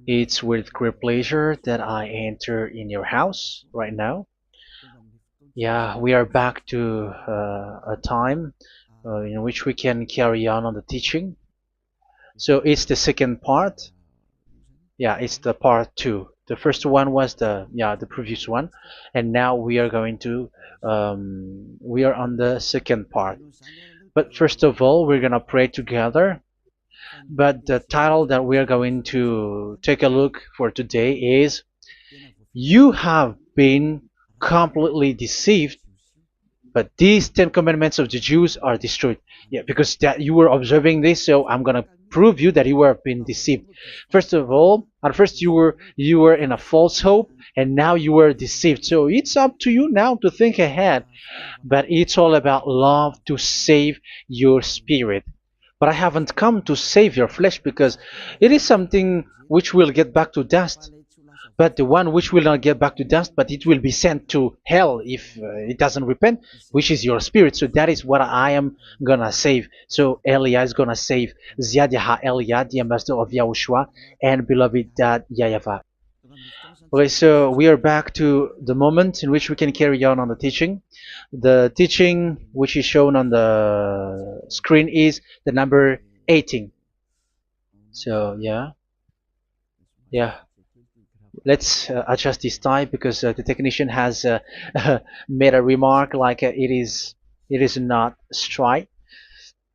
It's with great pleasure that I enter in your house right now. Yeah, we are back to a time in which we can carry on the teaching. So it's the second part. Yeah, it's the part two. The first one was the previous one, and now we are going to we are on the second part. But first of all, we're gonna pray together. But the title that we are going to take a look for today is "You have been completely deceived, but these Ten Commandments of the Jews are destroyed." Yeah, because that you were observing this, so I'm gonna prove you that you were being deceived. First of all, at first you were in a false hope, and now you were deceived. So it's up to you now to think ahead. But it's all about love to save your spirit. But I haven't come to save your flesh because it is something which will get back to dust. But the one which will not get back to dust, but it will be sent to hell if it doesn't repent, which is your spirit. So that is what I am gonna save. So Elia is gonna save Ziadiha Elia, the ambassador of Yahushua, and beloved dad YAHVAH. Okay, so we are back to the moment in which we can carry on the teaching. The teaching which is shown on the screen is the number 18. So yeah, let's adjust this time because the technician has made a remark like it is not straight.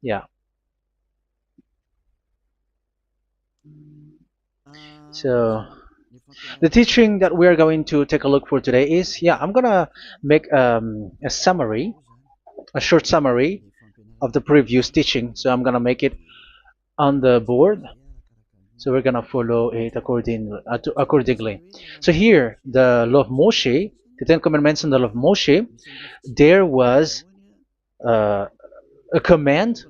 Yeah. So the teaching that we are going to take a look for today is, I'm gonna make a summary, a short summary of the previous teaching. So I'm gonna make it on the board. So we're gonna follow it accordingly. So here, the law of Moshe, the Ten Commandments and the law of Moshe, there was uh, a command.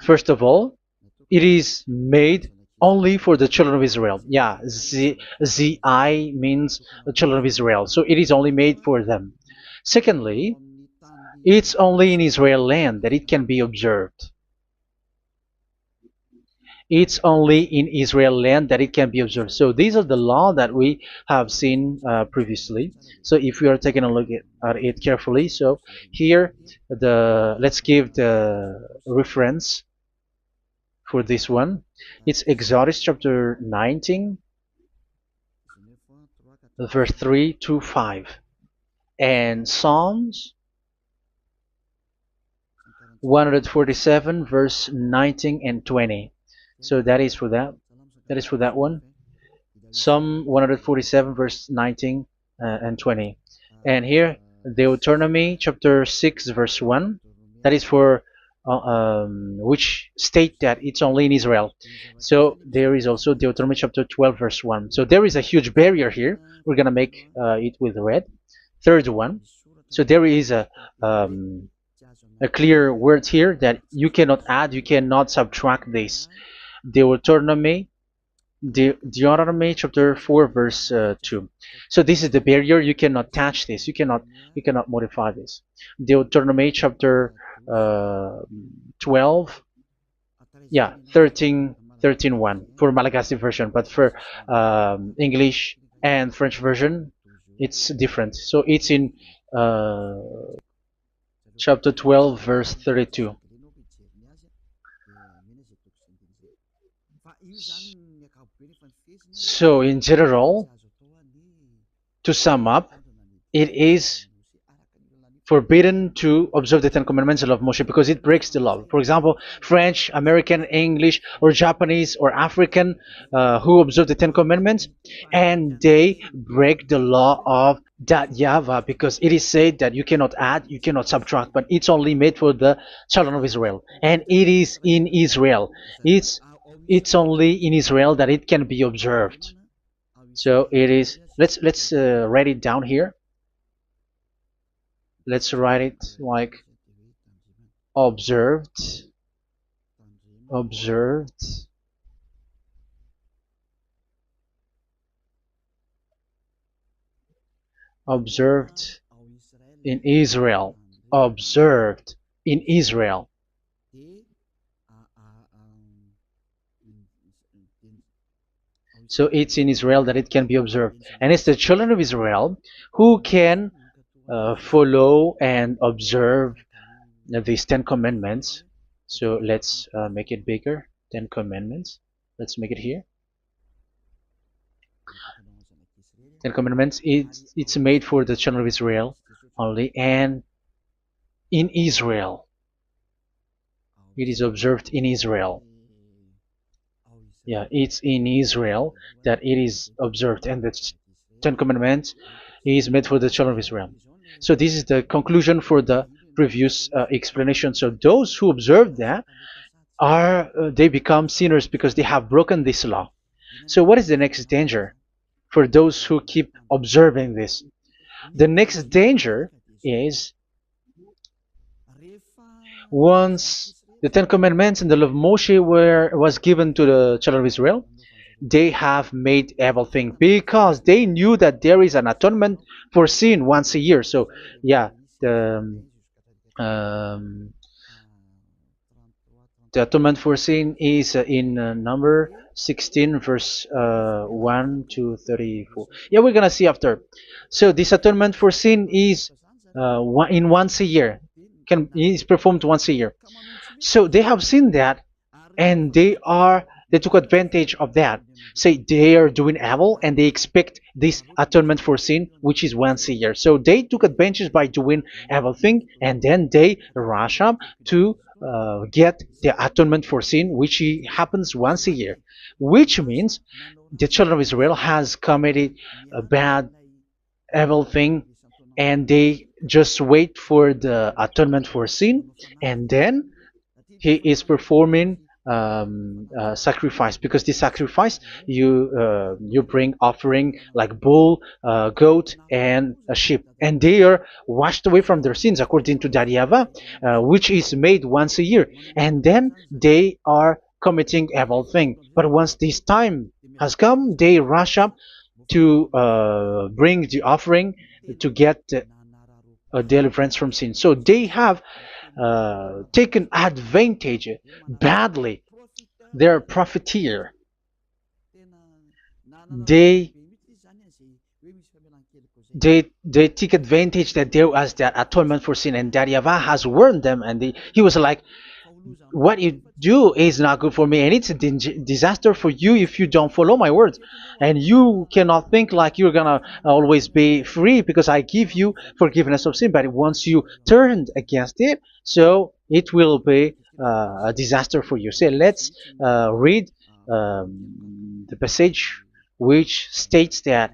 First of all, it is made only for the children of Israel. Yeah, Z means the children of Israel. So it is only made for them. Secondly, it's only in Israel land that it can be observed. It's only in Israel land that it can be observed. So these are the law that we have seen previously. So if we are taking a look at it carefully, so here let's give the reference for this one. It's Exodus chapter 19, verse 3 to 5, and Psalms 147, verse 19 and 20. So that is for that. That is for that one. Psalm 147, verse 19 and 20. And here, Deuteronomy chapter 6, verse 1. That is for which state that it's only in Israel. So there is also Deuteronomy chapter 12, verse 1. So there is a huge barrier here. We're going to make it with red. Third one. So there is a clear word here that you cannot add, you cannot subtract this. Deuteronomy chapter 4, verse 2. So this is the barrier. You cannot touch this. You cannot modify this. Deuteronomy chapter 12, 13 1 for Malagasy version, but for English and French version, it's different. So it's in chapter 12, verse 32. So in general, to sum up, it is forbidden to observe the Ten Commandments of Moshe because it breaks the law. For example, French, American, English, or Japanese or African who observe the Ten Commandments and they break the law of that YAHVAH because it is said that you cannot add, you cannot subtract, but it's only made for the children of Israel, and it is in Israel. It's only in Israel that it can be observed. So it is. Let's write it down here. Let's write it like observed, observed, observed in Israel, observed in Israel. So it's in Israel that it can be observed, and it's the children of Israel who can follow and observe these 10 commandments. So let's make it bigger. 10 commandments. Let's make it here. 10 commandments. It's made for the children of Israel only, and in Israel. It is observed in Israel. Yeah, it's in Israel that it is observed, and the 10 commandments is made for the children of Israel. So this is the conclusion for the previous explanation. So those who observe that are they become sinners because they have broken this law. So what is the next danger for those who keep observing this? The next danger is once the 10 Commandments and the law of Moshe was given to the children of Israel, they have made everything because they knew that there is an atonement for sin once a year. So yeah, um, the atonement for sin is in number 16 verse 1 to 34. Yeah, we're gonna see after. So this atonement for sin is in once a year, is performed once a year. So they have seen that, and they took advantage of that. Say they are doing evil and they expect this atonement for sin, which is once a year. So they took advantage by doing evil thing, and then they rush up to get the atonement for sin, which happens once a year, which means the children of Israel has committed a bad evil thing, and they just wait for the atonement for sin, and then he is performing sacrifice, because the sacrifice you bring offering like bull, goat, and a sheep, and they are washed away from their sins according to that YAHVAH, which is made once a year, and then they are committing evil thing. But once this time has come, they rush up to bring the offering to get deliverance from sin. So they have taken advantage badly. They're a profiteer. They they take advantage that there was that atonement for sin, and that YAHVAH has warned them, and he was like, what you do is not good for me, and it's a disaster for you if you don't follow my words, and you cannot think like you're gonna always be free because I give you forgiveness of sin, but once you turned against it, so it will be a disaster for you. So let's read the passage which states that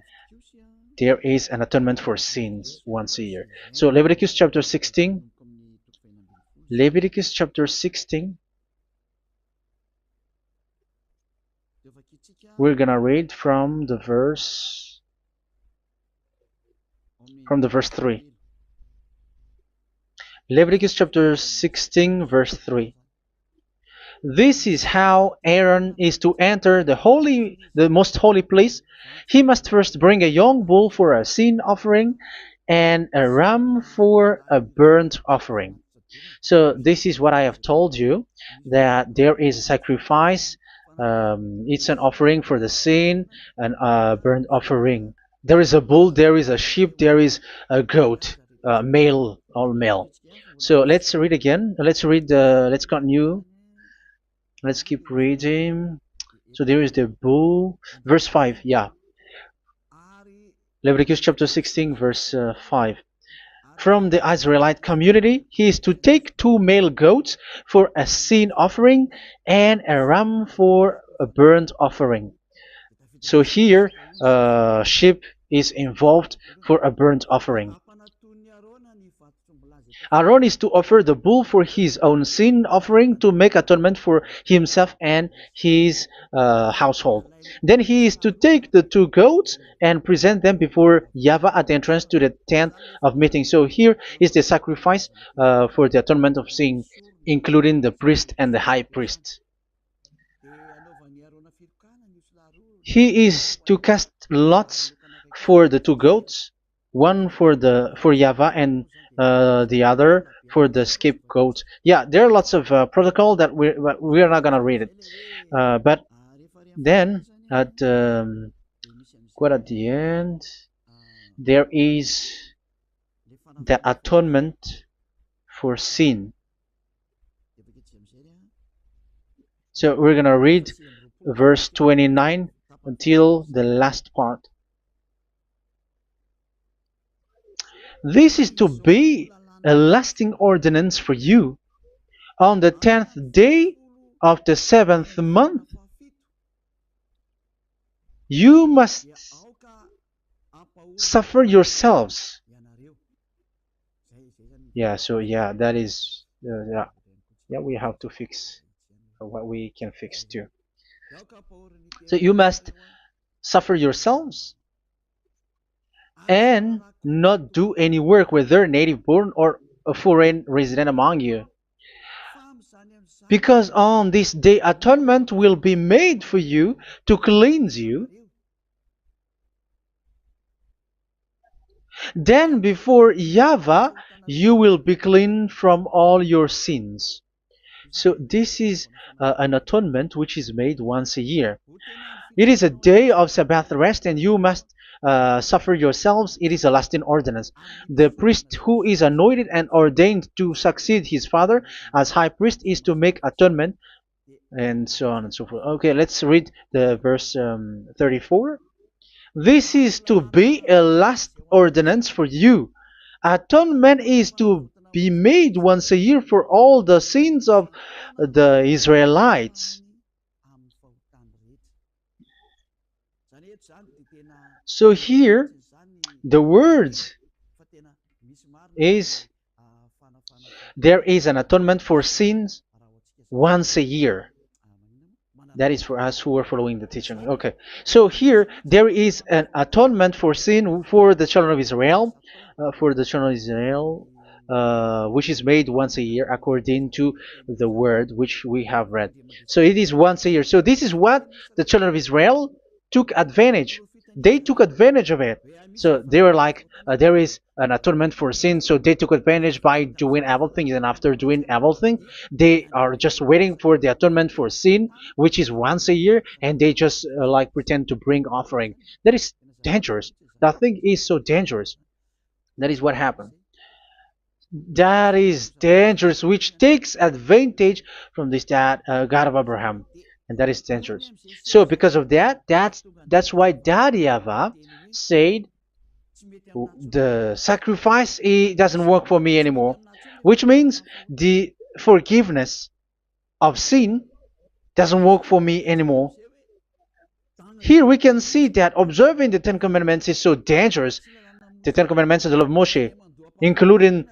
there is an atonement for sins once a year. So Leviticus chapter 16. Leviticus chapter 16. We're gonna read from the verse 3. Leviticus chapter 16 verse 3. This is how Aaron is to enter the most holy place. He must first bring a young bull for a sin offering and a ram for a burnt offering. So this is what I have told you, that there is a sacrifice. It's an offering for the sin, and a burnt offering. There is a bull, there is a sheep, there is a goat, male, all male. So let's read again. Let's continue. Let's keep reading. So there is the bull, verse 5. Yeah, Leviticus chapter 16 verse 5. From the Israelite community, he is to take 2 male goats for a sin offering and a ram for a burnt offering. So here, sheep is involved for a burnt offering. Aaron is to offer the bull for his own sin offering to make atonement for himself and his household. Then he is to take the 2 goats and present them before YAHVAH at the entrance to the tent of meeting. So here is the sacrifice for the atonement of sin, including the priest and the high priest. He is to cast lots for the 2 goats, one for YAHVAH and the other for the scapegoat. Yeah, there are lots of protocol that we're not gonna read it, but then At quite at the end, there is the atonement for sin. So we're gonna read verse 29 until the last part. This is to be a lasting ordinance for you. On the 10th day of the 7th month, you must suffer yourselves. Yeah, so yeah, that is, yeah, we have to fix what we can fix too. So you must suffer yourselves and not do any work, whether native born or a foreign resident among you. Because on this day atonement will be made for you to cleanse you. Then before YAHVAH you will be clean from all your sins. So this is an atonement which is made once a year. It is a day of Sabbath rest, and you must suffer yourselves. It is a lasting ordinance. The priest who is anointed and ordained to succeed his father as high priest is to make atonement, and so on and so forth. Okay, let's read the verse 34. This is to be a last ordinance for you. Atonement is to be made once a year for all the sins of the Israelites. So here, the words is there is an atonement for sins once a year. That is for us who are following the teaching. Okay, so here there is an atonement for sin for the children of Israel, which is made once a year according to the word which we have read. So it is once a year. So this is what the children of Israel took advantage. They took advantage of it. So they were like, there is an atonement for sin. So they took advantage by doing everything, and after doing everything, they are just waiting for the atonement for sin, which is once a year, and they just like pretend to bring offering. That is dangerous. That thing is so dangerous. That is what happened. That is dangerous, which takes advantage from this God of Abraham, and that is dangerous. So because of that, that's why Daddy YAHVAH said the sacrifice it doesn't work for me anymore, which means the forgiveness of sin doesn't work for me anymore. Here we can see that observing the Ten Commandments is so dangerous. The Ten Commandments of the law of Moshe, including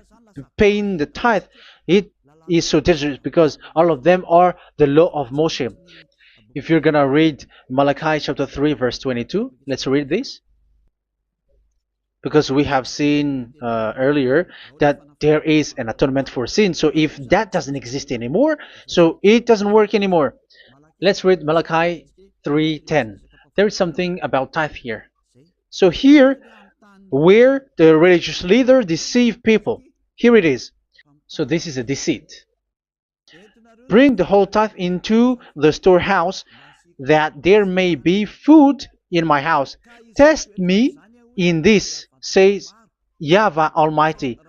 paying the tithe, it is so dangerous because all of them are the law of Moshe. If you're gonna read Malachi chapter 3 verse 22, let's read this. Because we have seen earlier that there is an atonement for sin. So if that doesn't exist anymore, so it doesn't work anymore. Let's read Malachi 3:10. There is something about tithe here. So here, where the religious leader deceive people, here it is. So this is a deceit. Bring the whole tithe into the storehouse, that there may be food in my house. Test me in this, says YAHVAH Almighty,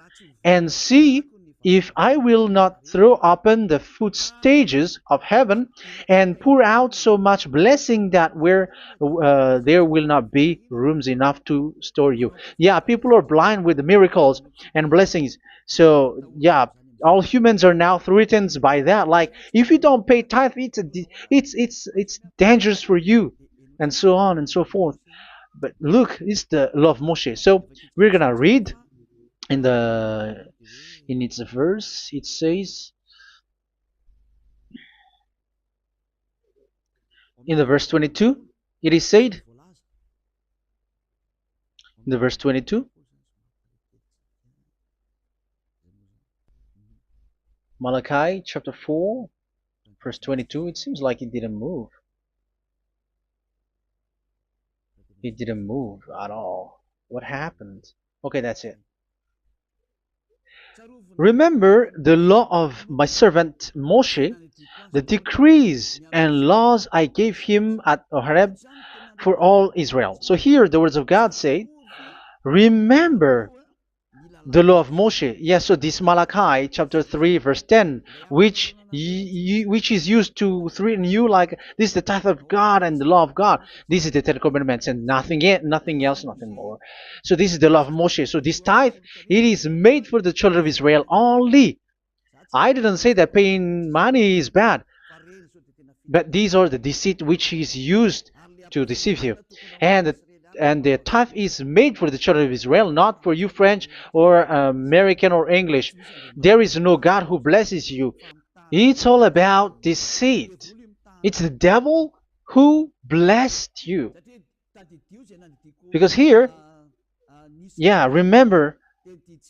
and see if I will not throw open the food stages of heaven and pour out so much blessing that where there will not be rooms enough to store you. Yeah, people are blind with the miracles and blessings. So yeah, all humans are now threatened by that. Like if you don't pay tithe, it's dangerous for you, and so on and so forth. But look, it's the law of Moshe. So we're gonna read in its verse. It says in the verse 22. It is said in the verse 22. Malachi chapter 4 verse 22. It seems like it didn't move. It didn't move at all. What happened? Okay, that's it. Remember the law of my servant Moshe, The decrees and laws I gave him at Horeb for all Israel. So here the words of God say, remember the law of Moshe. Yes, so this Malachi chapter 3 verse 10, which is used to threaten you like this is the tithe of God and the law of God. This is the Ten Commandments and nothing yet, nothing else, nothing more. So this is the law of Moshe. So this tithe, it is made for the children of Israel only. I didn't say that paying money is bad, but these are the deceit which is used to deceive you. And the tithe is made for the children of Israel, not for you French or American or English. There is no God who blesses you. It's all about deceit. It's the devil who blessed you. Because here, yeah, remember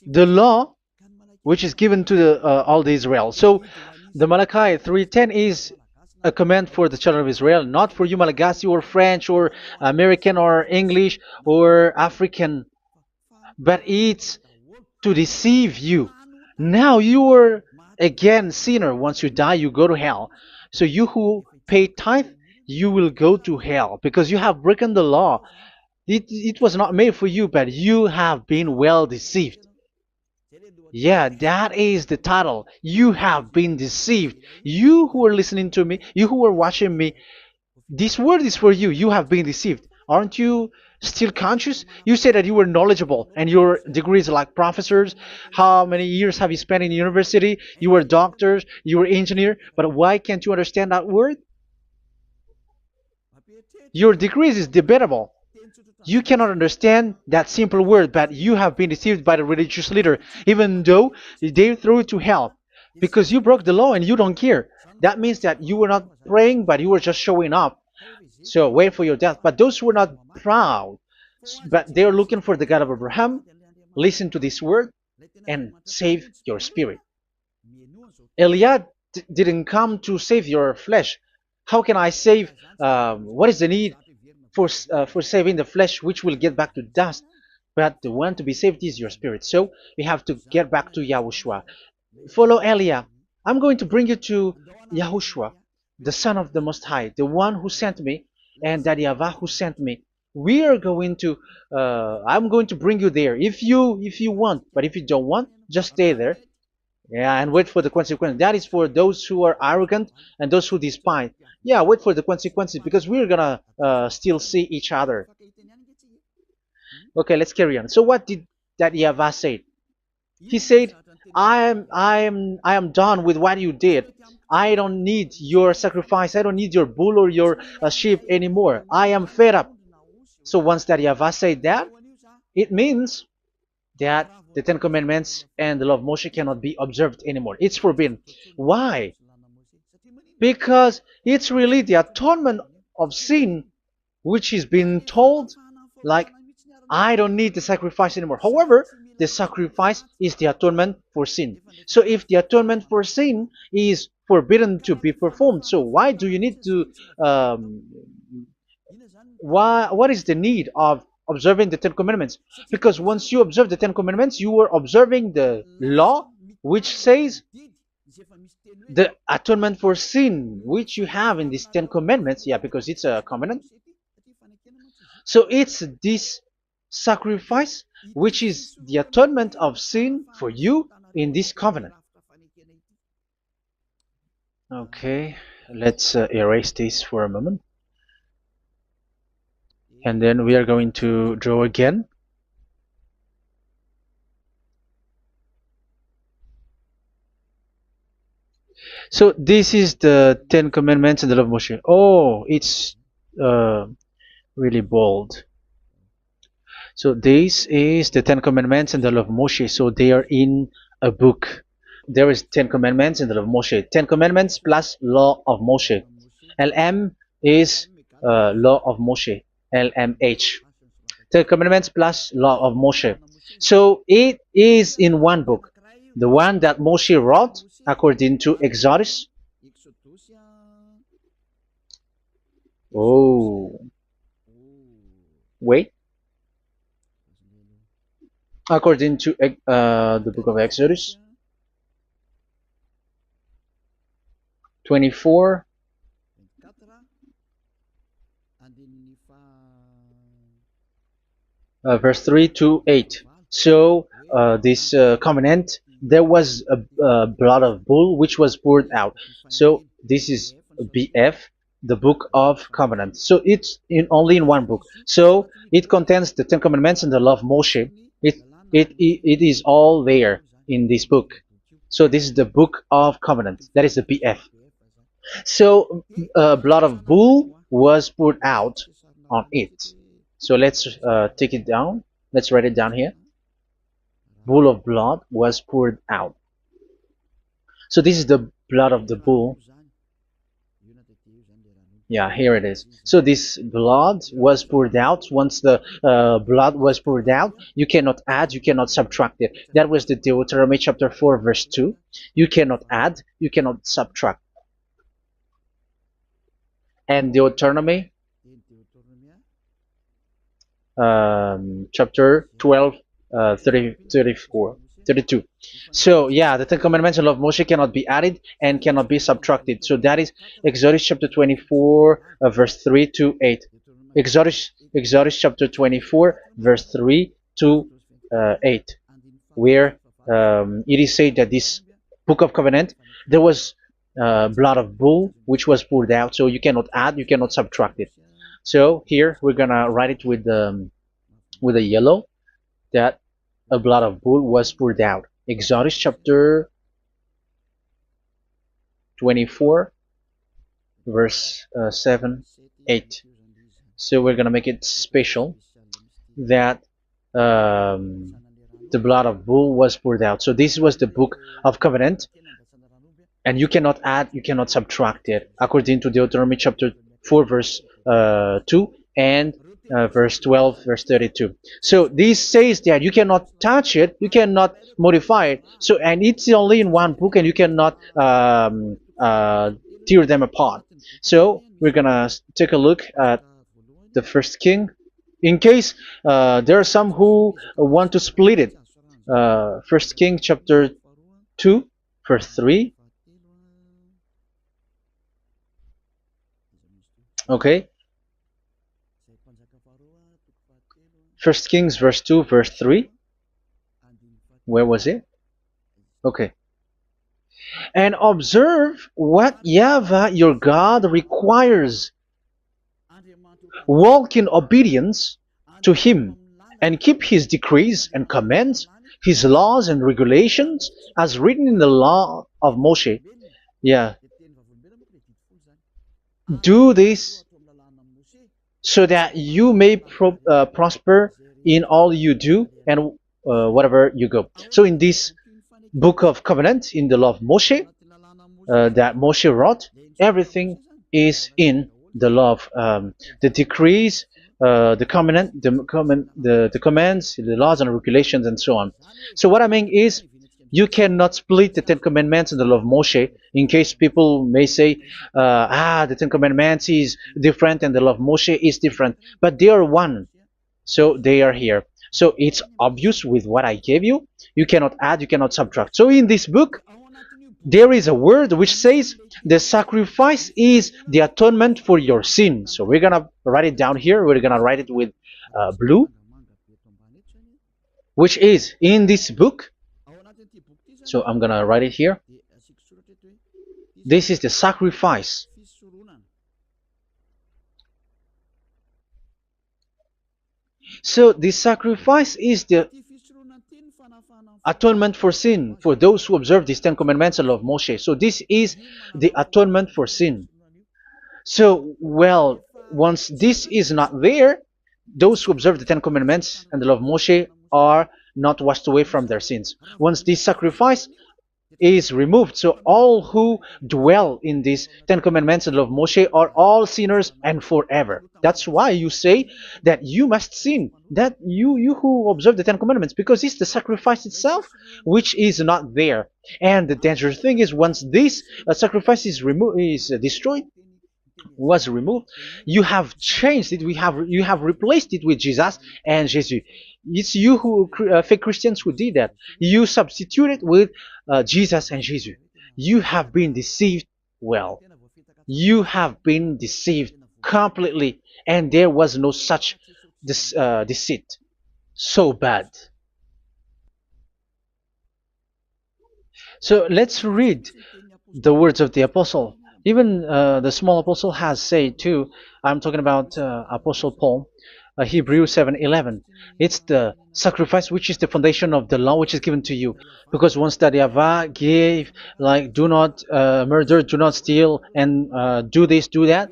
the law which is given to all the Israel. So the Malachi 3:10 is a command for the children of Israel, not for you Malagasy or French or American or English or African, but it's to deceive you. Now you are again sinner. Once you die, you go to hell. So you who pay tithe, you will go to hell because you have broken the law. It was not made for you, but you have been well deceived. Yeah, that is the title. You have been deceived. You who are listening to me, you who are watching me, this word is for you. You have been deceived. Aren't you still conscious? You say that you were knowledgeable and your degrees are like professors. How many years have you spent in university? You were doctors, you were engineer, but why can't you understand that word? Your degrees is debatable. You cannot understand that simple word, but you have been deceived by the religious leader, even though they threw you to hell because you broke the law and you don't care. That means that you were not praying, but you were just showing up. So wait for your death. But those who are not proud, but they are looking for the God of Abraham, listen to this word and save your spirit. Eliad didn't come to save your flesh. How can I save? What is the need for saving the flesh, which will get back to dust? But the one to be saved is your spirit. So we have to get back to YAHOSHUAH. Follow Eliah. I'm going to bring you to YAHOSHUAH, the Son of the Most High, the one who sent me, and that YAHVAH who sent me. We are going to. I'm going to bring you there if you want, but if you don't want, just stay there. Yeah, and wait for the consequences. That is for those who are arrogant and those who despise. Yeah, wait for the consequences because we're gonna still see each other. Okay, let's carry on. So what did that YAHVAH say? He said, I am done with what you did. I don't need your sacrifice. I don't need your bull or your sheep anymore. I am fed up. So once that YAHVAH said that, it means that the Ten Commandments and the law of Moshe cannot be observed anymore. It's forbidden. Why? Because it's really the atonement of sin which is being told like I don't need the sacrifice anymore. However, the sacrifice is the atonement for sin. So if the atonement for sin is forbidden to be performed, so why do you need to what is the need of observing the Ten Commandments? Because once you observe the Ten Commandments, you are observing the law which says the atonement for sin which you have in these Ten Commandments. Yeah, because it's a covenant. So it's this sacrifice which is the atonement of sin for you in this covenant. Okay, let's erase this for a moment. And then we are going to draw again. So this is the Ten Commandments and the law of Moshe. Oh, it's really bold. So this is the Ten Commandments and the law of Moshe. So they are in a book. There is Ten Commandments and the law of Moshe. Ten Commandments plus law of Moshe. LM is law of Moshe. LMH. Ten Commandments plus law of Moshe. So it is in one book. The one that Moshe wrote according to Exodus. Oh. Wait. According to the book of Exodus. 24, verse 3 to 8. So this covenant, there was a blood of bull which was poured out. So this is BF, the book of covenant. So it's only in one book. So it contains the Ten Commandments and the law of Moshe. It is all there in this book. So this is the book of covenant. That is the BF. So blood of bull was poured out on it. So let's take it down. Let's write it down here. Bull of blood was poured out. So this is the blood of the bull. Yeah, here it is. So this blood was poured out. Once the blood was poured out, you cannot add, you cannot subtract it. That was the Deuteronomy chapter 4, verse 2. You cannot add, you cannot subtract. And Deuteronomy chapter 12, 32. So yeah, the Ten Commandments and law of Moshe cannot be added and cannot be subtracted. So that is Exodus chapter 24, verse 3 to 8. Exodus chapter 24, verse 3 to 8, where it is said that this book of covenant, there was blood of bull which was poured out. So you cannot add, you cannot subtract it. So here we're gonna write it with a yellow, that a blood of bull was poured out. Exodus chapter 24, verse 7, 8. So we're gonna make it special that the blood of bull was poured out. So this was the book of covenant, and you cannot add, you cannot subtract it, according to Deuteronomy chapter 4, verse 2 and verse 12, verse 32. So this says that you cannot touch it, you cannot modify it. So, and it's only in one book, and you cannot tear them apart. So we're gonna take a look at the first king, in case there are some who want to split it. First King chapter 2, verse 3. Okay. First Kings verse 2, verse 3. Where was it? Okay. And observe what YAHVAH your God requires. Walk in obedience to Him, and keep His decrees and commands, His laws and regulations, as written in the law of Moshe. Yeah. Do this so that you may prosper in all you do and whatever you go. So in this book of covenant, in the law of Moshe, that Moshe wrote, everything is in the law of the decrees, the covenant, the commands, the laws and regulations, and so on. So what I mean is, you cannot split the Ten Commandments and the law of Moshe, in case people may say, the Ten Commandments is different and the law of Moshe is different, but they are one. So they are here. So it's obvious with what I gave you. You cannot add, you cannot subtract. So in this book, there is a word which says the sacrifice is the atonement for your sin. So we're gonna write it down here. We're gonna write it with blue, which is in this book. So I'm gonna write it here. This is the sacrifice. So the sacrifice is the atonement for sin for those who observe these Ten Commandments and law of Moshe. So this is the atonement for sin. So, well, once this is not there, those who observe the Ten Commandments and the law of Moshe are not washed away from their sins. Once this sacrifice is removed, so all who dwell in these Ten Commandments and law of Moshe are all sinners and forever. That's why you say that you must sin, that you who observe the Ten Commandments, because it's the sacrifice itself which is not there. And the dangerous thing is, once this sacrifice is destroyed, was removed, you have changed it. You have replaced it with Jesus and Jesus. It's you who fake Christians who did that. You substitute it with Jesus and Jesus. You have been deceived well. You have been deceived completely, and there was no such deceit. So bad. So let's read the words of the apostle. Even the small apostle has said too. I'm talking about Apostle Paul, Hebrews 7:11. It's the sacrifice which is the foundation of the law which is given to you. Because once that Yahweh gave, like, do not murder, do not steal, and do this, do that.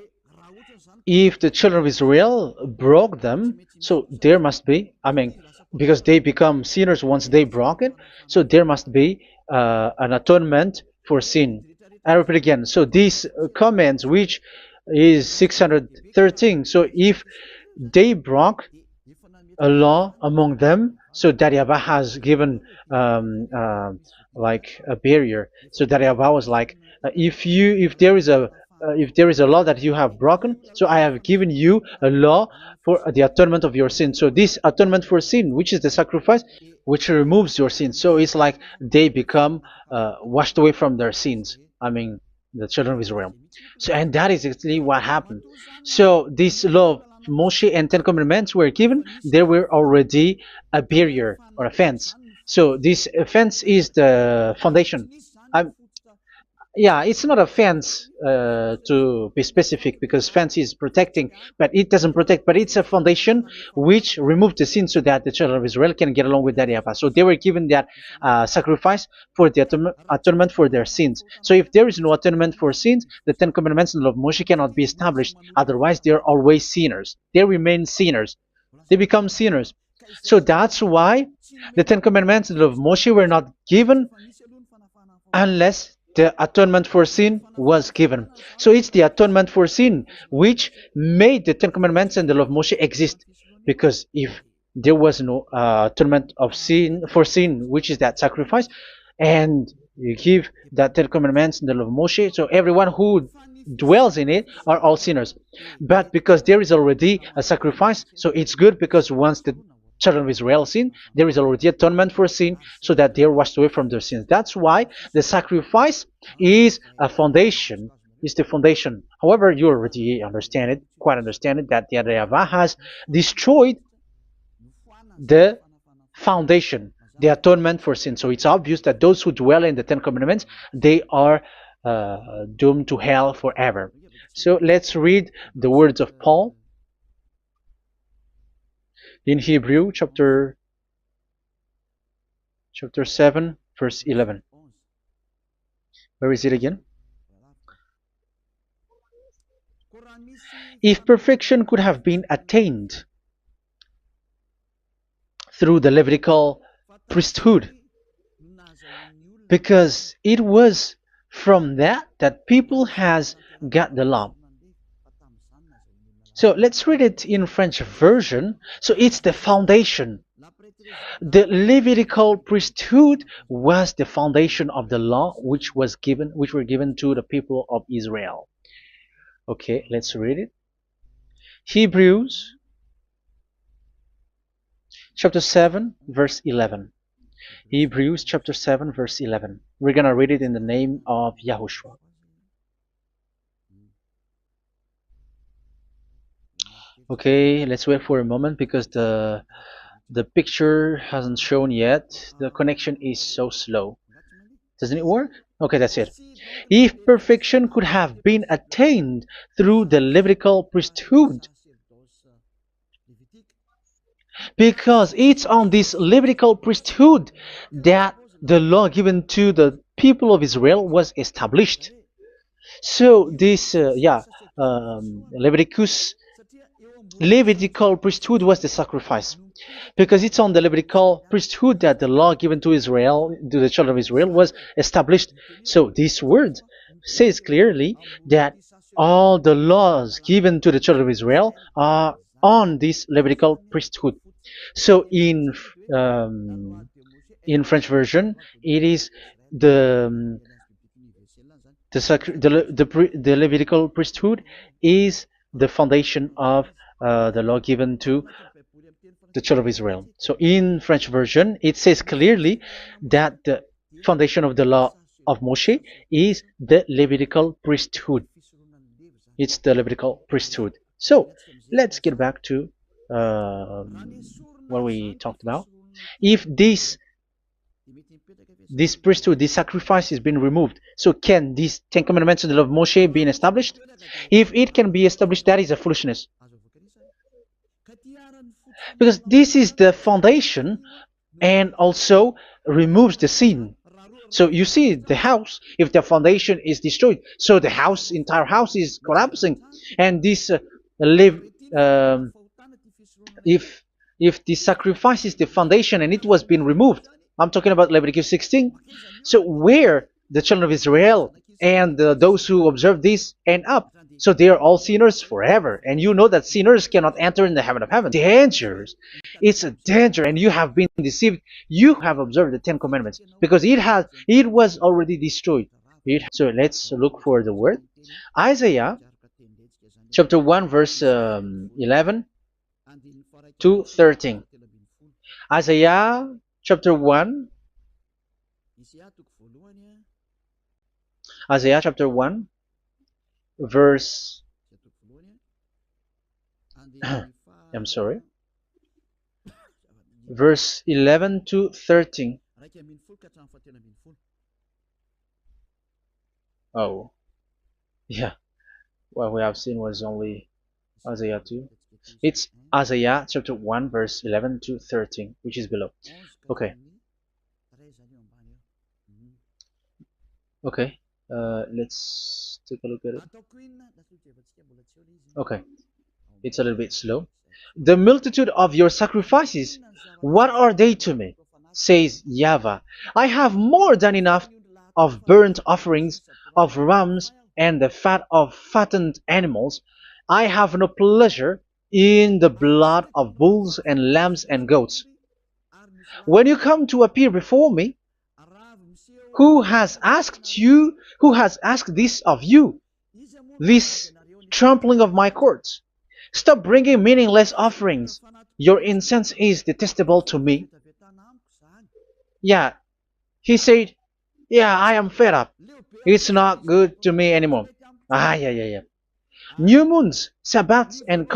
If the children of Israel broke them, so there must be, I mean, because they become sinners once they broke it, so there must be an atonement for sin. I repeat again. So these comments, which is 613, so if they broke a law among them, so that Yahweh has given like a barrier. So that Yahweh was like, if there is a law that you have broken, so I have given you a law for the atonement of your sin. So this atonement for sin, which is the sacrifice, which removes your sin. So it's like they become washed away from their sins. I mean, the children of Israel. So, and that is actually what happened. So this law of Moshe and Ten Commandments were given. There were already a barrier or a fence. So this fence is the foundation. I, yeah, it's not a fence to be specific, because fence is protecting, but it doesn't protect. But it's a foundation which removed the sin so that the children of Israel can get along with that Yahweh. So they were given that sacrifice for the atonement for their sins. So if there is no atonement for sins, the Ten Commandments and the law of Moshe cannot be established. Otherwise, they are always sinners. They remain sinners. They become sinners. So that's why the Ten Commandments and the law of Moshe were not given unless the atonement for sin was given. So it's the atonement for sin which made the Ten Commandments and the law of Moshe exist. Because if there was no atonement of sin for sin, which is that sacrifice, and you give that Ten Commandments and the law of Moshe, so everyone who dwells in it are all sinners. But because there is already a sacrifice, so it's good, because once the children of Israel sin, there is already atonement for sin, so that they are washed away from their sins. That's why the sacrifice is a foundation, is the foundation. However, you already understand it, quite understand it, that the Yahweh has destroyed the foundation, the atonement for sin. So it's obvious that those who dwell in the Ten Commandments, they are doomed to hell forever. So let's read the words of Paul in Hebrew chapter 7 verse 11. Where is it again? If perfection could have been attained through the Levitical priesthood, because it was from that people has got the law. So let's read it in French version. So it's the foundation. The Levitical priesthood was the foundation of the law which were given to the people of Israel. Okay, let's read it. Hebrews chapter 7 verse 11. Hebrews chapter 7 verse 11. We're going to read it in the name of YAHOSHUAH. Okay, let's wait for a moment, because the picture hasn't shown yet. The connection is so slow. Doesn't it work? Okay, that's it. If perfection could have been attained through the Levitical priesthood, because it's on this Levitical priesthood that the law given to the people of Israel was established. So this, Levitical priesthood was the sacrifice, because it's on the Levitical priesthood that the law given to Israel, to the children of Israel, was established. So this word says clearly that all the laws given to the children of Israel are on this Levitical priesthood. So in French version, it is the Levitical priesthood is the foundation of the law given to the children of Israel. So in French version, it says clearly that the foundation of the law of Moshe is the Levitical priesthood. It's the Levitical priesthood. So let's get back to what we talked about. If this priesthood, this sacrifice is being removed, so can these Ten Commandments and the law of Moshe be established? If it can be established, that is a foolishness. Because this is the foundation and also removes the sin. So you see the house, if the foundation is destroyed, so the house, entire house is collapsing. And this live, if the sacrifice is the foundation and it was being removed, I'm talking about Leviticus 16. So where the children of Israel and those who observe this end up? So they are all sinners forever. And you know that sinners cannot enter in the heaven of heaven. Dangerous. It's a danger, and you have been deceived. You have observed the Ten Commandments because it was already destroyed. So let's look for the word. Isaiah chapter 1 verse 11 to 13. Isaiah chapter 1. Isaiah chapter 1 verse I'm sorry, verse 11 to 13. Oh, yeah, what we have seen was only Isaiah 2. It's Isaiah chapter 1 verse 11 to 13, which is below. Okay. Okay, let's take a look at it. Okay, it's a little bit slow. The multitude of your sacrifices, what are they to me? Says YAHVAH. I have more than enough of burnt offerings, of rams, and the fat of fattened animals. I have no pleasure in the blood of bulls and lambs and goats. When you come to appear before me, who has asked this of you, this trampling of my courts? Stop bringing meaningless offerings. Your incense is detestable to me. Yeah, he said, yeah, I am fed up. It's not good to me anymore. Yeah. New moons, Sabbaths, and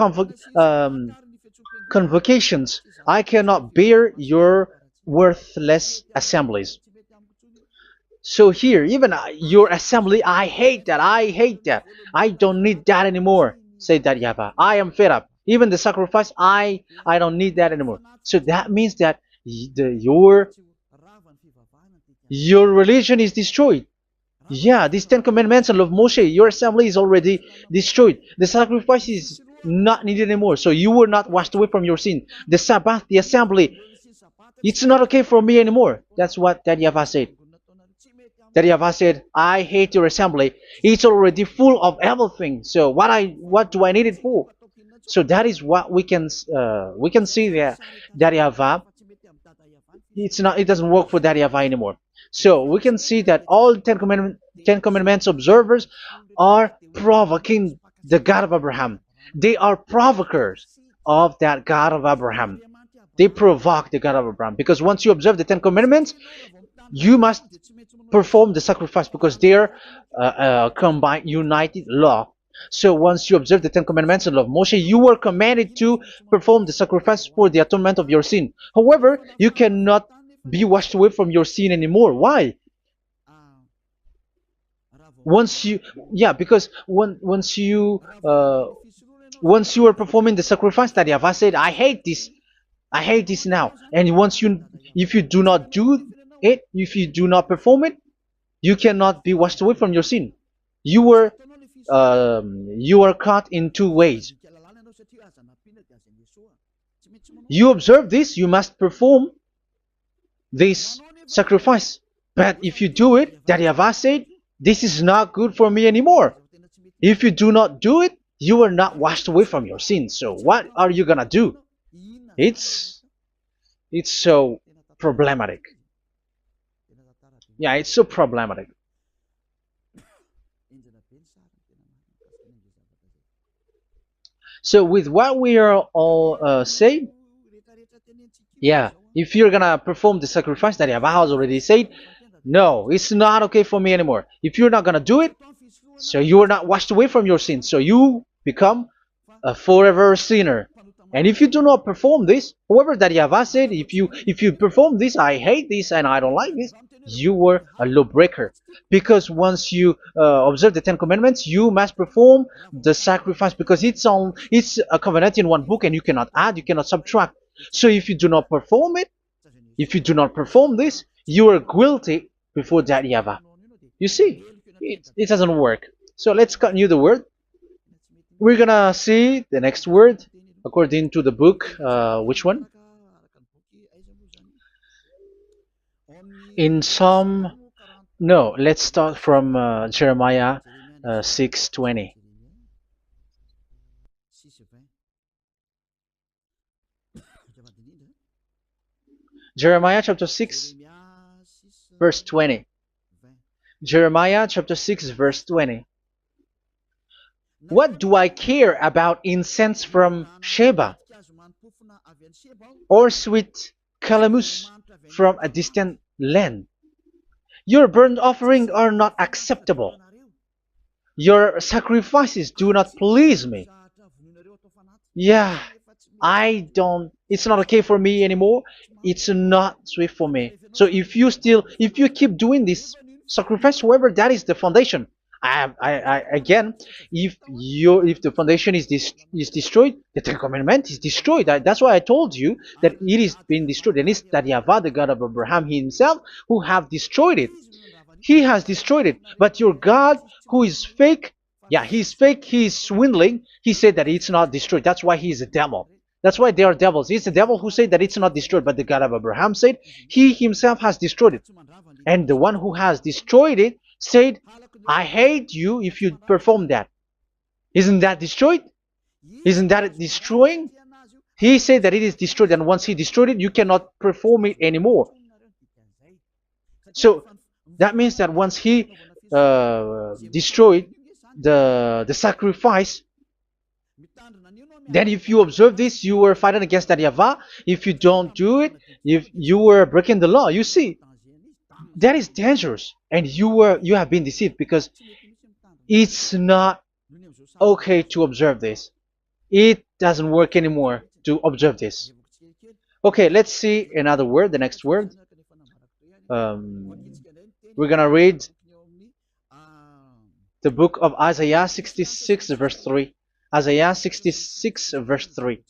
convocations. I cannot bear your worthless assemblies. So here, even your assembly, I hate that. I don't need that anymore. Say that, YAHVAH. I am fed up. Even the sacrifice, I don't need that anymore. So that means that your religion is destroyed. Yeah, these Ten Commandments and law of Moshe, your assembly is already destroyed. The sacrifice is not needed anymore. So you were not washed away from your sin. The Sabbath, the assembly, it's not okay for me anymore. That's what that YAHVAH said. That YAHVAH said, I hate your assembly. It's already full of everything. So what do I need it for? So that is what we can see there. That YAHVAH, it doesn't work for that YAHVAH anymore. So we can see that all Ten Commandments observers are provoking the God of Abraham. They are provokers of that God of Abraham. They provoke the God of Abraham, because once you observe the Ten Commandments, you must perform the sacrifice, because they're combined, united law. So once you observe the Ten Commandments and law of Moshe, you were commanded to perform the sacrifice for the atonement of your sin. However, you cannot be washed away from your sin anymore. Why? Because once you are performing the sacrifice, that YAHVAH said, I hate this now. And if you do not do it, if you do not perform it, you cannot be washed away from your sin. You are caught in two ways. You observe this, you must perform this sacrifice. But if you do it, that YAHVAH said, this is not good for me anymore. If you do not do it, you are not washed away from your sins. So what are you gonna do? It's so problematic. Yeah, it's so problematic. So with what we are all saying, yeah, if you're gonna perform the sacrifice that YAHVAH has already said, No, it's not okay for me anymore. If you're not gonna do it, so you are not washed away from your sins. So you become a forever sinner. And if you do not perform this, whoever that Yahweh said, if you perform this, I hate this and I don't like this, you were a lawbreaker. Because once you observe the Ten Commandments, you must perform the sacrifice because it's a covenant in one book and you cannot add, you cannot subtract. So if you do not perform it, if you do not perform this, you are guilty before that Yahweh. You see, it doesn't work. So let's continue the word. We're gonna see the next word according to the book. Which one? In Psalm. No, let's start from Jeremiah 6:20. Jeremiah chapter 6, verse 20. Jeremiah chapter 6, verse 20. What do I care about incense from Sheba or sweet calamus from a distant land? Your burnt offerings are not acceptable. Your sacrifices do not please me. Yeah, it's not okay for me anymore. It's not sweet for me. So if you keep doing this sacrifice, however, that is the foundation. Again, if the foundation is destroyed, the Ten Commandment is destroyed. That's why I told you that it is being destroyed, and it's that Yahweh, the God of Abraham himself, who have destroyed it. He has destroyed it. But your God, who is fake, yeah, he's fake, he's swindling. He said that it's not destroyed. That's why he is a devil. That's why they are devils. It's the devil who said that it's not destroyed, but the God of Abraham said he himself has destroyed it. And the one who has destroyed it said, I hate you if you perform that. Isn't that destroyed? Isn't that destroying? He said that it is destroyed, and once he destroyed it, you cannot perform it anymore. So that means that once he destroyed the sacrifice, then if you observe this, you were fighting against that Yahweh. If you don't do it, if you were breaking the law, you see, that is dangerous, and you have been deceived because it's not okay to observe this. It doesn't work anymore to observe this. Okay, let's see another word, the next word. We're gonna read the book of Isaiah 66 verse 3. Isaiah 66 verse 3.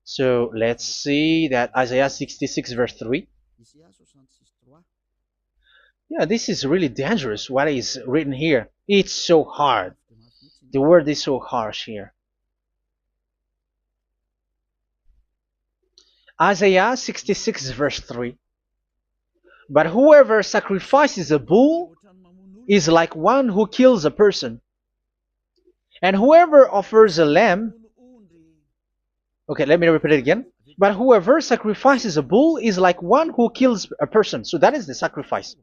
So let's see that Isaiah 66 verse 3. Yeah, this is really dangerous what is written here. It's so hard. The word is so harsh here. Isaiah 66 verse 3. But whoever sacrifices a bull is like one who kills a person. And whoever offers a lamb... Okay, let me repeat it again. But whoever sacrifices a bull is like one who kills a person. So that is the sacrifice.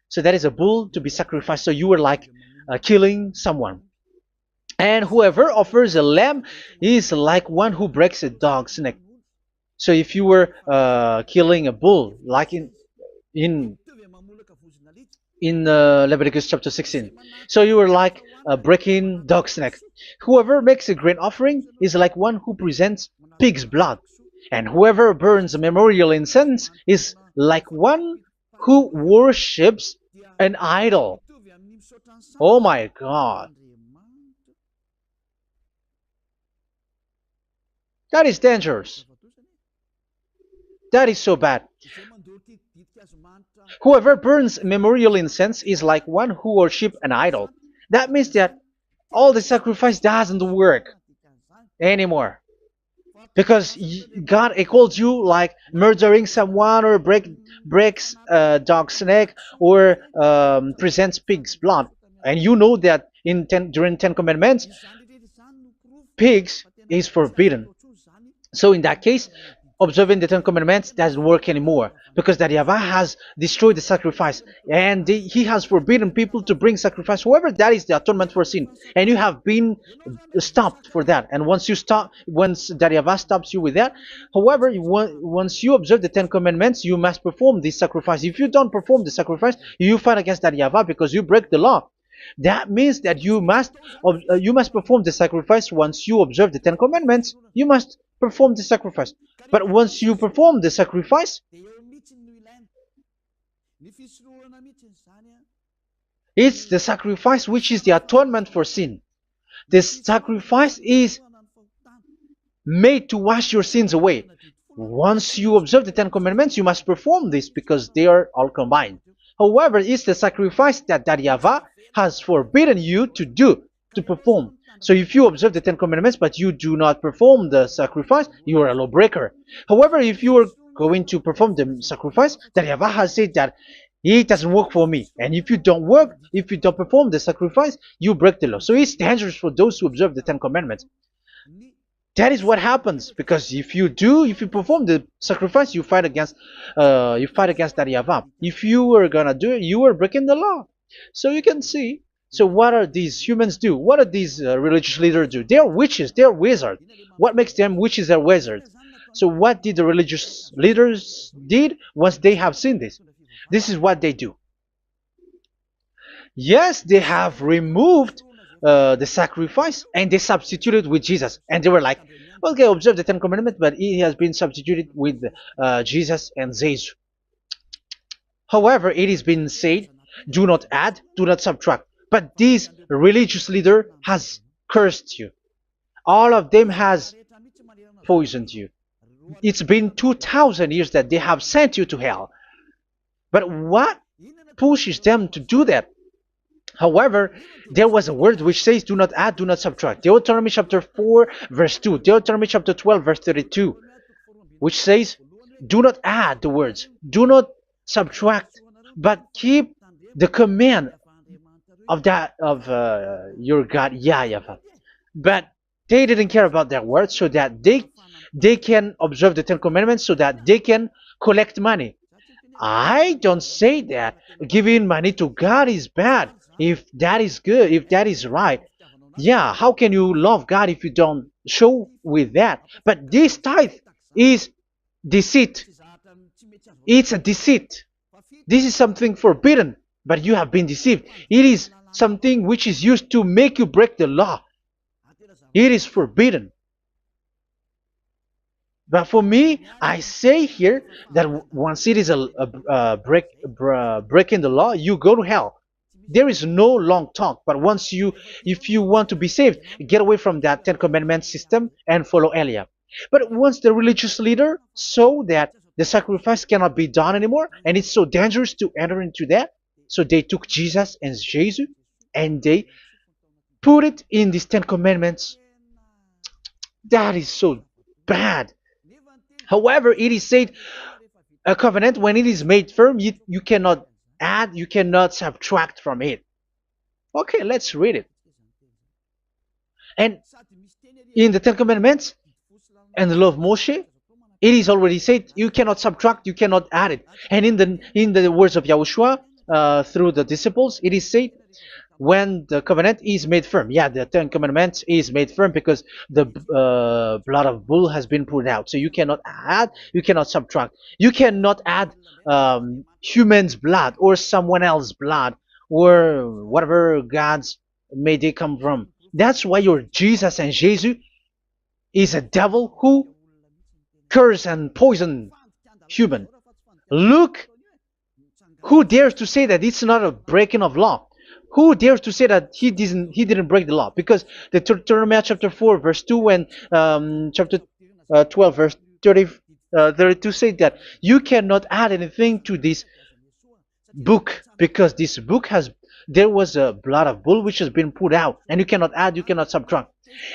So that is a bull to be sacrificed. So you were like killing someone. And whoever offers a lamb is like one who breaks a dog's neck. So if you were killing a bull, like in Leviticus chapter 16, so you were like breaking dog's neck. Whoever makes a grain offering is like one who presents pig's blood. And whoever burns a memorial incense is like one who worships an idol. Oh my God. That is dangerous. That is so bad. Whoever burns memorial incense is like one who worships an idol. That means that all the sacrifice doesn't work anymore. Because God equals you like murdering someone or breaks a dog's neck or presents pig's blood. And you know that during 10 Commandments, pigs is forbidden. So in that case, observing the Ten Commandments doesn't work anymore because that Yahweh has destroyed the sacrifice and he has forbidden people to bring sacrifice. However, that is the atonement for sin, and you have been stopped for that. And once that Yahweh stops you with that, however, once you observe the Ten Commandments, you must perform this sacrifice. If you don't perform the sacrifice, you fight against that Yahweh because you break the law. That means that you must perform the sacrifice. Once you observe the Ten Commandments, you must perform the sacrifice. But once you perform the sacrifice, it's the sacrifice which is the atonement for sin. This sacrifice is made to wash your sins away. Once you observe the Ten Commandments, you must perform this because they are all combined. However, it's the sacrifice that Yahweh has forbidden you to do, to perform. So if you observe the Ten Commandments but you do not perform the sacrifice, you are a lawbreaker. However, if you are going to perform the sacrifice, that Yahweh has said that it doesn't work for me. And if you don't perform the sacrifice, you break the law. So it's dangerous for those who observe the Ten Commandments. That is what happens, because if you perform the sacrifice, you fight against that Yahweh. If you are gonna do it, you are breaking the law. So you can see. So what are these humans do? What are these religious leaders do? They are witches. They are wizards. What makes them witches or wizards? So what did the religious leaders did once they have seen this? This is what they do. Yes, they have removed the sacrifice and they substituted with Jesus, and they were like, okay, observe the Ten Commandments, but it has been substituted with Jesus and Jesus. However, it has been said, do not add, do not subtract. But this religious leader has cursed you. All of them has poisoned you. It's been 2,000 years that they have sent you to hell. But what pushes them to do that? However, there was a word which says, do not add, do not subtract. Deuteronomy chapter 4, verse 2. Deuteronomy chapter 12, verse 32. Which says, do not add the words. Do not subtract. But keep the command of your God, YAHVAH. But they didn't care about their words, so that they can observe the Ten Commandments, so that they can collect money. I don't say that giving money to God is bad. If that is good, if that is right, yeah, how can you love God if you don't show with that? But this tithe is deceit. It's a deceit. This is something forbidden, but you have been deceived. It is something which is used to make you break the law. It is forbidden. But for me, I say here that once it is breaking the law, you go to hell. There is no long talk. But if you want to be saved, get away from that Ten Commandments system and follow Eliah. But once the religious leader saw that the sacrifice cannot be done anymore, and it's so dangerous to enter into that, so they took Jesus and Jesus and they put it in these Ten Commandments. That is so bad. However, it is said, a covenant, when it is made firm, you cannot add, you cannot subtract from it. Okay, let's read it. And in the Ten Commandments and the law of Moshe, it is already said, you cannot subtract, you cannot add it. And in the words of YAHOSHUAH, through the disciples, it is said, when the covenant is made firm. Yeah, the Ten Commandments is made firm because the blood of bull has been poured out. So you cannot add, you cannot subtract. You cannot add human's blood or someone else's blood or whatever gods may they come from. That's why your Jesus and Jesus is a devil who curse and poison human. Look, who dares to say that it's not a breaking of law? Who dares to say that he didn't break the law? Because the Deuteronomy chapter 4 verse 2 and chapter 12 verse 32 say that you cannot add anything to this book, because this book there was a blood of bull which has been put out, and you cannot add, you cannot subtract.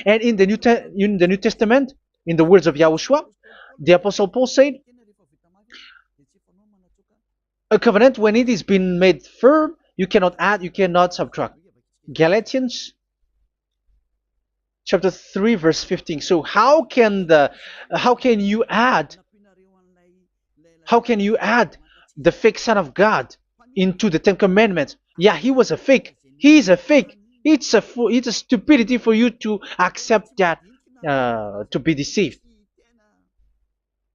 And in the New Testament, in the words of YAHOSHUAH, the Apostle Paul said, a covenant, when it is been made firm, you cannot add, you cannot subtract. Galatians chapter 3 verse 15. So how can you add How can you add the fake Son of God into the Ten Commandments? Yeah, he was a fake. He is a fake. It's a stupidity for you to accept that, to be deceived.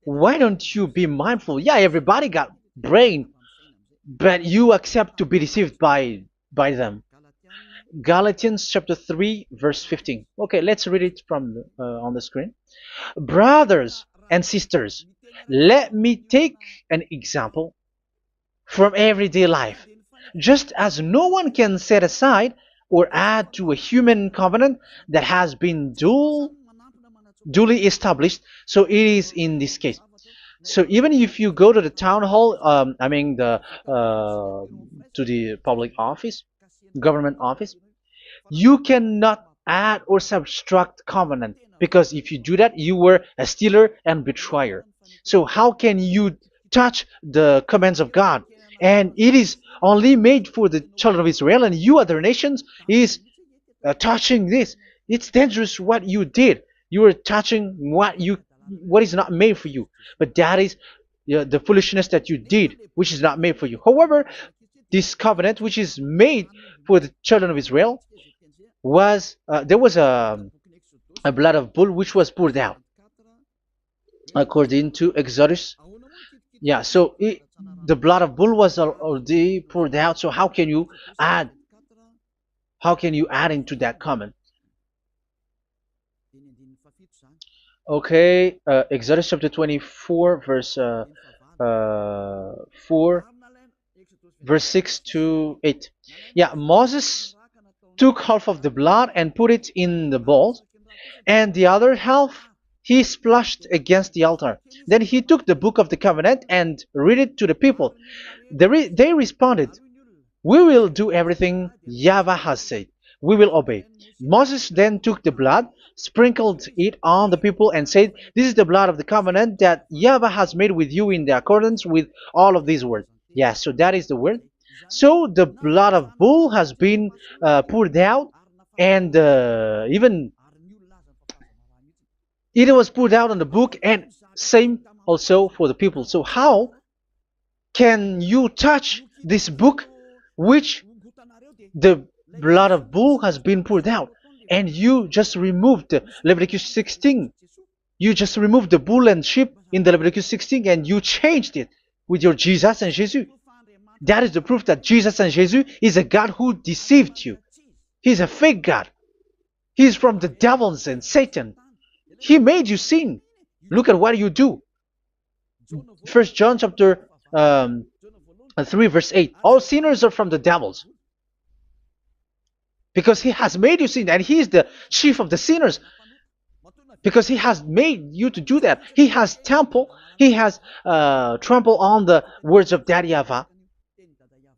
Why don't you be mindful? Yeah, everybody got brain, but you accept to be deceived by them. Galatians chapter 3 verse 15. Okay, let's read it from on the screen. Brothers and sisters, let me take an example from everyday life. Just as no one can set aside or add to a human covenant that has been duly established, so it is in this case. So even if you go to the town hall, I mean to the public office, government office, you cannot add or subtract covenant, because if you do that, you were a stealer and betrayer. So how can you touch the commands of God? And it is only made for the children of Israel, and you other nations is touching this. It's dangerous what you did. You are touching what is not made for you. But that is the foolishness that you did, which is not made for you. However, this covenant, which is made for the children of Israel, was there was a blood of bull which was poured out according to Exodus. Yeah, so the blood of bull was already poured out. So add how can you add into that comment? Okay, Exodus chapter 24 verse 4 verse 6 to 8. Yeah, Moses took half of the blood and put it in the bowl, and the other half he splashed against the altar. Then he took the book of the covenant and read it to the people. They responded, "We will do everything YAHVAH has said. We will obey." Moses then took the blood, sprinkled it on the people, and said, "This is the blood of the covenant that YAHVAH has made with you in the accordance with all of these words." Yeah, so that is the word. So the blood of bull has been poured out, and even it was poured out on the book, and same also for the people. So how can you touch this book which the blood of bull has been poured out, and you just removed Leviticus 16? You just removed the bull and sheep in the Leviticus 16, and you changed it with your Jesus and Jesus. That is the proof that Jesus and Jesus is a God who deceived you. He's a fake God. He's from the devils and Satan. He made you sin. Look at what you do. First John chapter 3 verse 8. All sinners are from the devils, because he has made you sin, and he is the chief of the sinners, because he has made you to do that. He has trampled on the words of Daddy YAHVAH.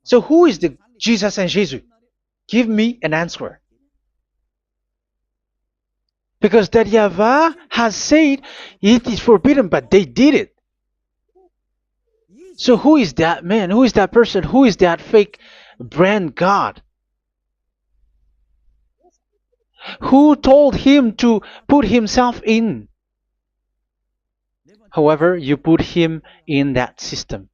So who is the Jesus and Jesus? Give me an answer. Because Daddy YAHVAH has said it is forbidden, but they did it. So who is that man? Who is that person? Who is that fake brand God? Who told him to put himself in? However, you put him in that system.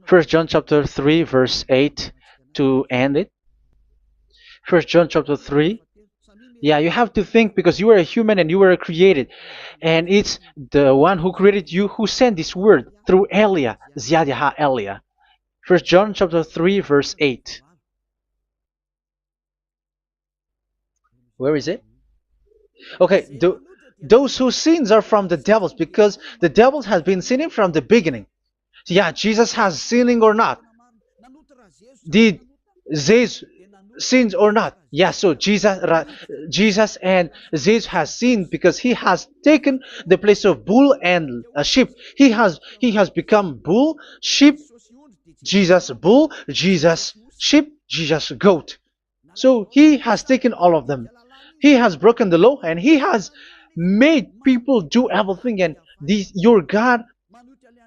First John chapter 3 verse 8 to end it. First John chapter 3. Yeah, you have to think, because you are a human and you were created. And it's the one who created you who sent this word through Elia, Ziadiha Elia. First John chapter 3 verse 8. Where is it? Okay, those whose sins are from the devils, because the devils has been sinning from the beginning. Yeah, Jesus has sinning or not? Did Jesus sins or not? Yeah, so Jesus and Jesus has sinned, because he has taken the place of bull and a sheep. He has become bull, sheep, Jesus bull, Jesus sheep, Jesus goat. So he has taken all of them. He has broken the law, and he has made people do everything. And your God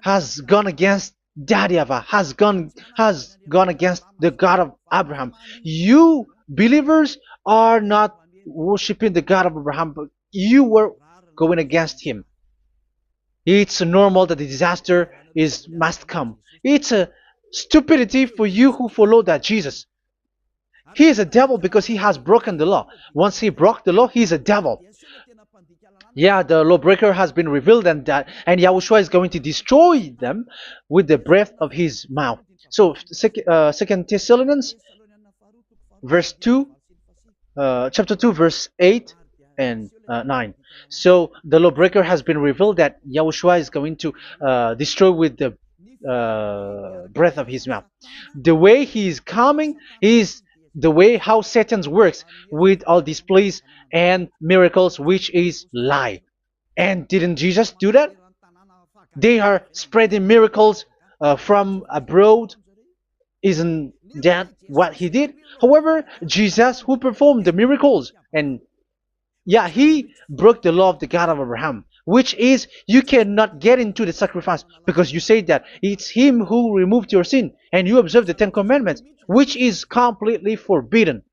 has gone against Daddy YAHVAH, has gone against the God of Abraham. You believers are not worshiping the God of Abraham, but you were going against him. It's normal that the disaster is must come. It's a stupidity for you who follow that Jesus. He is a devil because he has broken the law. Once he broke the law, he is a devil. Yeah, the lawbreaker has been revealed, and Yahushua is going to destroy them with the breath of his mouth. So, Second Thessalonians, verse 2, chapter 2, verse 8 and 9. So the lawbreaker has been revealed that Yahushua is going to destroy with the breath of his mouth. The way he is coming is the way how Satan works with all displays and miracles, which is lie. And didn't Jesus do that? They are spreading miracles from abroad. Isn't that what he did? However, Jesus, who performed the miracles, and yeah, he broke the law of the God of Abraham, which is you cannot get into the sacrifice because you say that it's him who removed your sin, and you observe the Ten Commandments, which is completely forbidden.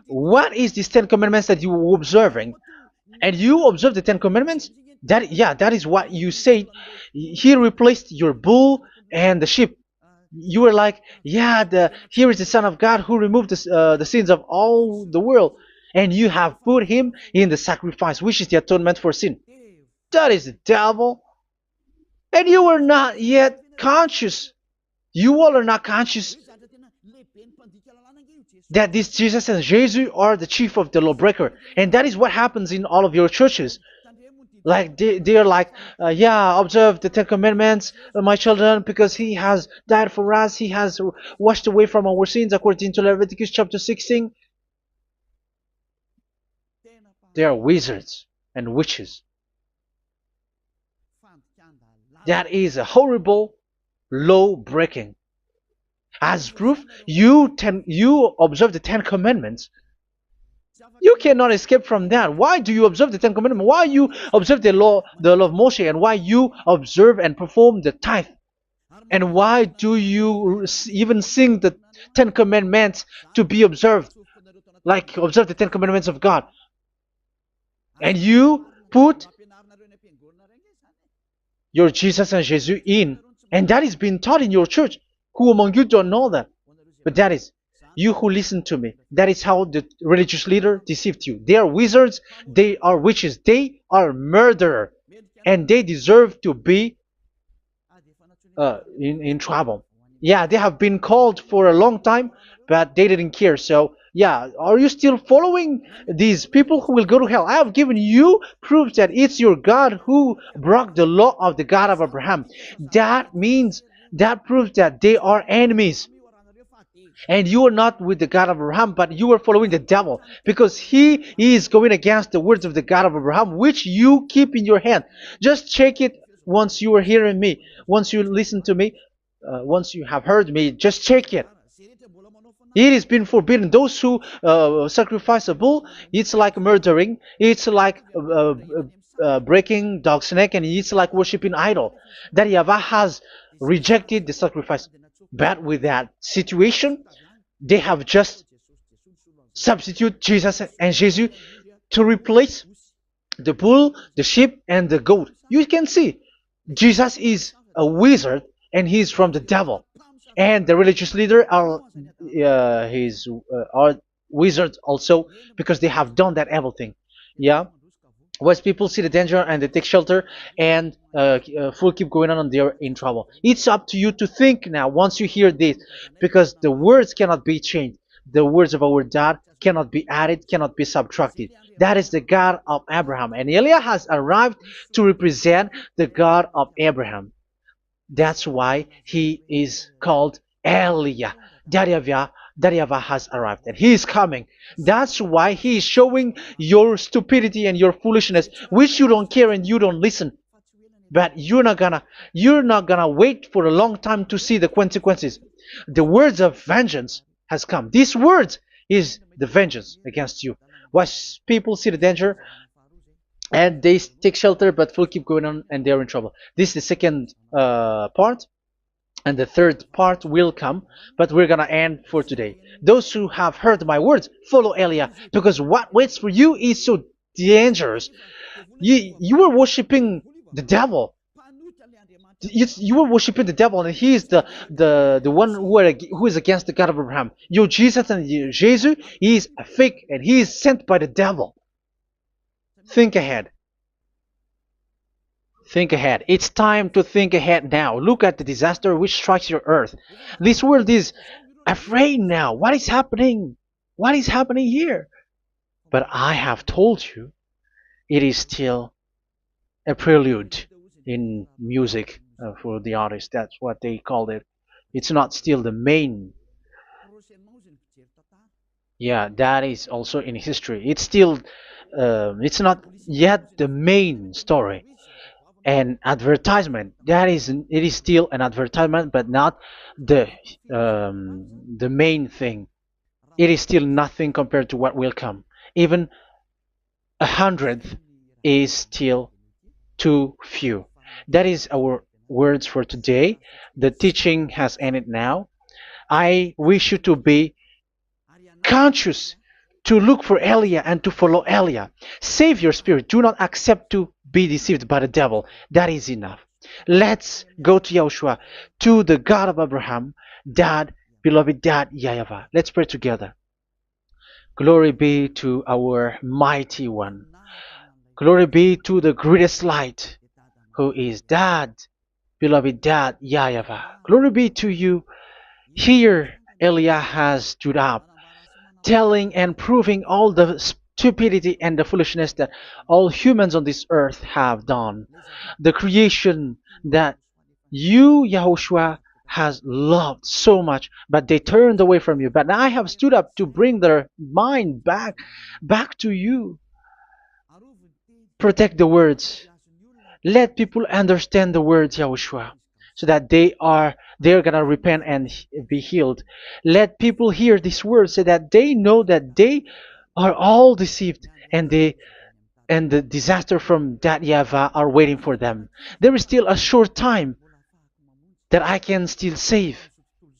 What is these Ten Commandments that you were observing? And you observe the Ten Commandments? That is what you said. He replaced your bull and the sheep. You were like, yeah, here is the Son of God who removed the sins of all the world, and you have put him in the sacrifice, which is the atonement for sin. That is the devil. And you are not yet conscious. You all are not conscious that this Jesus and Jesus are the chief of the lawbreaker. And that is what happens in all of your churches. Like they are like, yeah, observe the Ten Commandments, my children, because he has died for us. He has washed away from our sins according to Leviticus chapter 16. They are wizards and witches. That is a horrible law breaking. As proof, you observe the Ten Commandments. You cannot escape from that. Why do you observe the Ten Commandments? Why you observe the law of Moshe, and why you observe and perform the tithe? And why do you even sing the Ten Commandments to be observed? Like observe the Ten Commandments of God. And you put your Jesus and Jesus in. And that is being taught in your church. Who among you don't know that? But that is you who listen to me. That is how the religious leader deceived you. They are wizards. They are witches. They are murderers. And they deserve to be in trouble. Yeah, they have been called for a long time, but they didn't care. So, yeah, are you still following these people who will go to hell? I have given you proof that it's your God who broke the law of the God of Abraham. That means, that proves that they are enemies. And you are not with the God of Abraham, but you are following the devil, because he is going against the words of the God of Abraham, which you keep in your hand. Just check it once you are hearing me. Once you listen to me, once you have heard me, just check it. It has been forbidden. Those who sacrifice a bull, it's like murdering. It's like breaking dog's neck, and it's like worshiping idol. That YAHVAH has rejected the sacrifice. But with that situation, they have just substitute Jesus and Jesus to replace the bull, the sheep, and the goat. You can see Jesus is a wizard, and he's from the devil. And the religious leader are wizards also, because they have done that evil thing. Yeah. Once people see the danger and they take shelter, and full keep going on, and they're in trouble. It's up to you to think now once you hear this, because the words cannot be changed. The words of our God cannot be added, cannot be subtracted. That is the God of Abraham, and Eliah has arrived to represent the God of Abraham. That's why he is called Eliah. YAHVAH has arrived, and he is coming. That's why he is showing your stupidity and your foolishness, which you don't care and you don't listen. But you're not gonna wait for a long time to see the consequences. The words of vengeance has come. These words is the vengeance against you. Once people see the danger and they take shelter, but will keep going on, and they're in trouble. This is the second part. And the third part will come, but we're gonna end for today. Those who have heard my words, follow Eliah, because what waits for you is so dangerous. You were worshiping the devil. You were worshiping the devil, and he is the one who is against the God of Abraham. Your Jesus and your Jesus, he is a fake, and he is sent by the devil. Think ahead. Think ahead. It's time to think ahead now. Look at the disaster which strikes your earth. This world is afraid now. What is happening? What is happening here? But I have told you, it is still a prelude in music for the artist. That's what they called it. It's not still the main. Yeah, that is also in history. It's still, it's not yet the main story. And advertisement, that is, it is still an advertisement, but not the the main thing. It is still nothing compared to what will come. Even a hundredth is still too few. That is our words for today. The teaching has ended now. I wish you to be conscious, to look for Elia and to follow Elia. Save your spirit. Do not accept to be deceived by the devil. That is enough. Let's go to Yahushua, to the God of Abraham, Dad, beloved Dad, YAHVAH. Let's pray together. Glory be to our mighty one. Glory be to the greatest light, who is Dad, beloved Dad, YAHVAH. Glory be to you. Here, Elia has stood up, telling and proving all the stupidity and the foolishness that all humans on this earth have done. The creation that you, Yahushua, has loved so much, but they turned away from you. But now I have stood up to bring their mind back to you. Protect the words. Let people understand the words, Yahushua, so that they're gonna repent and be healed. Let people hear these words so that they know that they are all deceived, and the disaster from that YAHVAH are waiting for them. There is still a short time that I can still save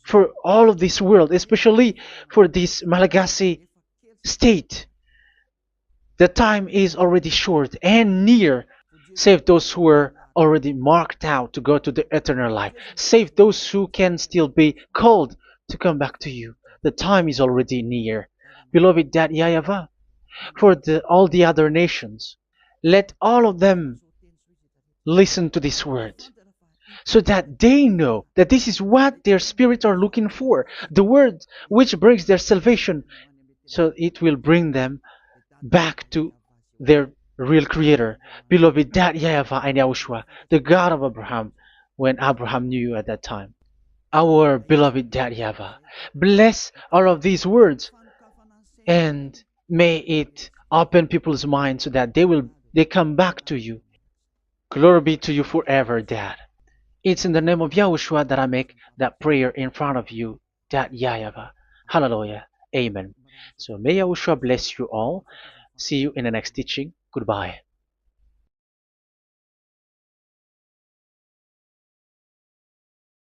for all of this world, especially for this Malagasy state. The time is already short and near. Save those who are already marked out to go to the eternal life. Save those who can still be called to come back to you. The time is already near. Beloved Dad YAHVAH, for all the other nations, let all of them listen to this word, so that they know that this is what their spirits are looking for, the word which brings their salvation, so it will bring them back to their real creator, beloved Dad YAHVAH and Yahushua, the God of Abraham, when Abraham knew you at that time. Our beloved Dad YAHVAH, bless all of these words, and may it open people's minds so that they come back to you. Glory be to you forever, Dad. It's in the name of Yahushua that I make that prayer in front of you, Dad YAHVAH. Hallelujah. Amen. So may Yahushua bless you all. See you in the next teaching. Goodbye.